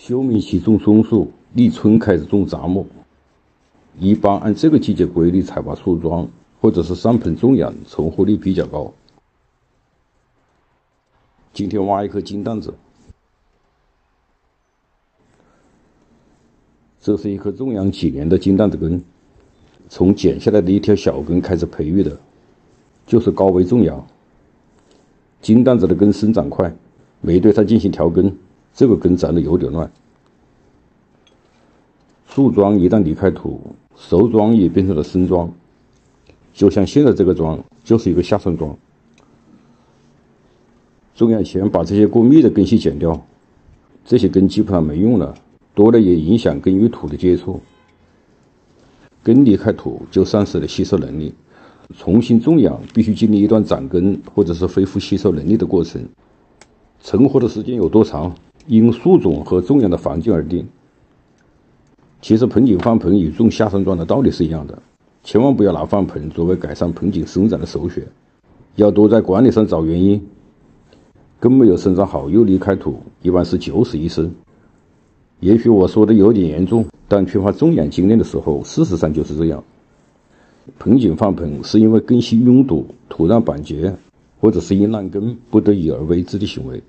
休眠期种松树，立春开始种杂木。一般按这个季节规律采拔树桩或者是上盆种养，成活率比较高。今天挖一颗金蛋子，这是一颗种养几年的金蛋子根，从剪下来的一条小根开始培育的，就是高危种养。金蛋子的根生长快，没对它进行调根，这个根长得有点乱。树桩一旦离开土，熟桩也变成了生桩，就像现在这个桩就是一个下山桩。种养前把这些过密的根系剪掉，这些根基本上没用了，多了也影响根与土的接触，根离开土就丧失了吸收能力。重新种养必须经历一段长根或者是恢复吸收能力的过程，成活的时间有多长，因树种和种养的环境而定。其实盆景翻盆与种下山桩的道理是一样的，千万不要拿翻盆作为改善盆景生长的首选，要多在管理上找原因。根没有生长好又离开土，一般是九死一生。也许我说的有点严重，但缺乏种养经验的时候，事实上就是这样。盆景翻盆是因为根系拥堵、土壤板结，或者是因烂根不得已而为之的行为。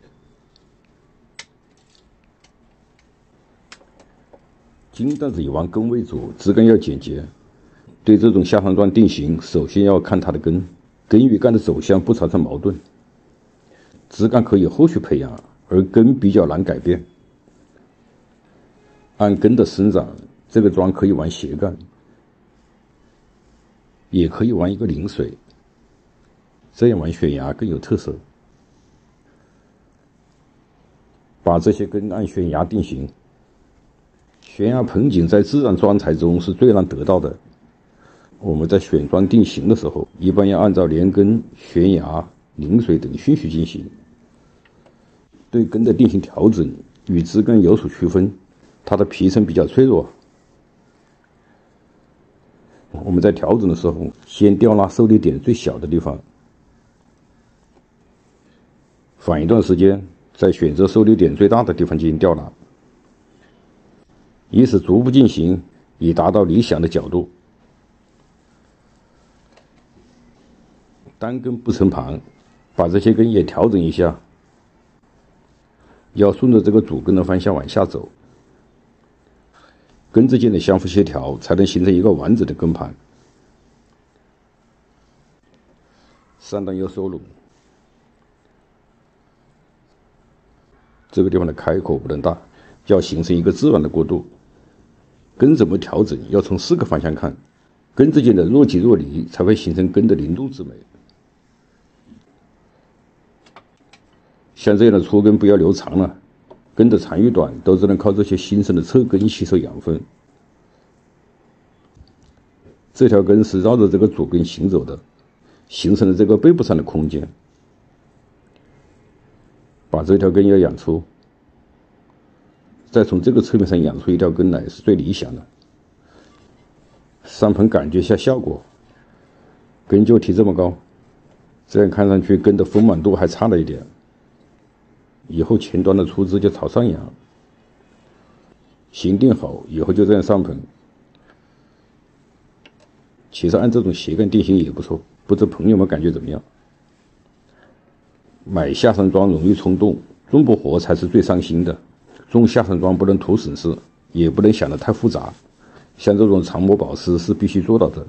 金蛋子以完根为主，枝干要简洁。对这种下山桩定型，首先要看它的根，根与干的走向不产生矛盾。枝干可以后续培养，而根比较难改变。按根的生长，这个桩可以玩斜干，也可以玩一个临水，这样玩悬崖更有特色。把这些根按悬崖定型。悬崖盆景在自然桩材中是最难得到的。我们在选桩定型的时候，一般要按照连根、悬崖、临水等顺序进行。对根的定型调整与枝干有所区分，它的皮层比较脆弱。我们在调整的时候，先吊拉受力点最小的地方，缓一段时间，再选择受力点最大的地方进行吊拉，以此逐步进行，以达到理想的角度。单根不成盘，把这些根也调整一下，要顺着这个主根的方向往下走，根之间的相互协调才能形成一个完整的根盘。上端要收拢，这个地方的开口不能大，要形成一个自然的过渡。根怎么调整，要从4个方向看，根之间的若即若离，才会形成根的灵动之美。像这样的粗根不要留长了，根的长与短都只能靠这些新生的侧根吸收养分。这条根是绕着这个主根行走的，形成了这个背部上的空间。把这条根要养粗，再从这个侧面上养出一条根来是最理想的。上盆感觉下效果，根就提这么高，这样看上去根的丰满度还差了一点。以后前端的粗枝就朝上扬，形定好以后就这样上盆。其实按这种斜干定型也不错，不知朋友们感觉怎么样？买下山桩容易冲动，种不活才是最伤心的。种下山桩不能图省事，也不能想得太复杂，像这种长模保湿是必须做到的。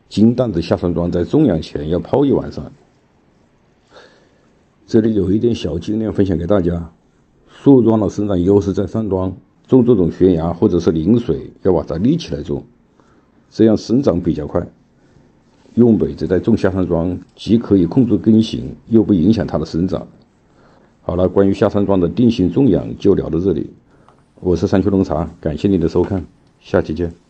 金蛋子下山桩在种养前要泡1晚上。这里有一点小经验分享给大家，树桩的生长优势在上端，种这种悬崖或者是临水要把它立起来种，这样生长比较快。用北则在种下山桩，既可以控制根型，又不影响它的生长。好了，关于下山桩的定型种养就聊到这里。我是山区农茶，感谢您的收看，下期见。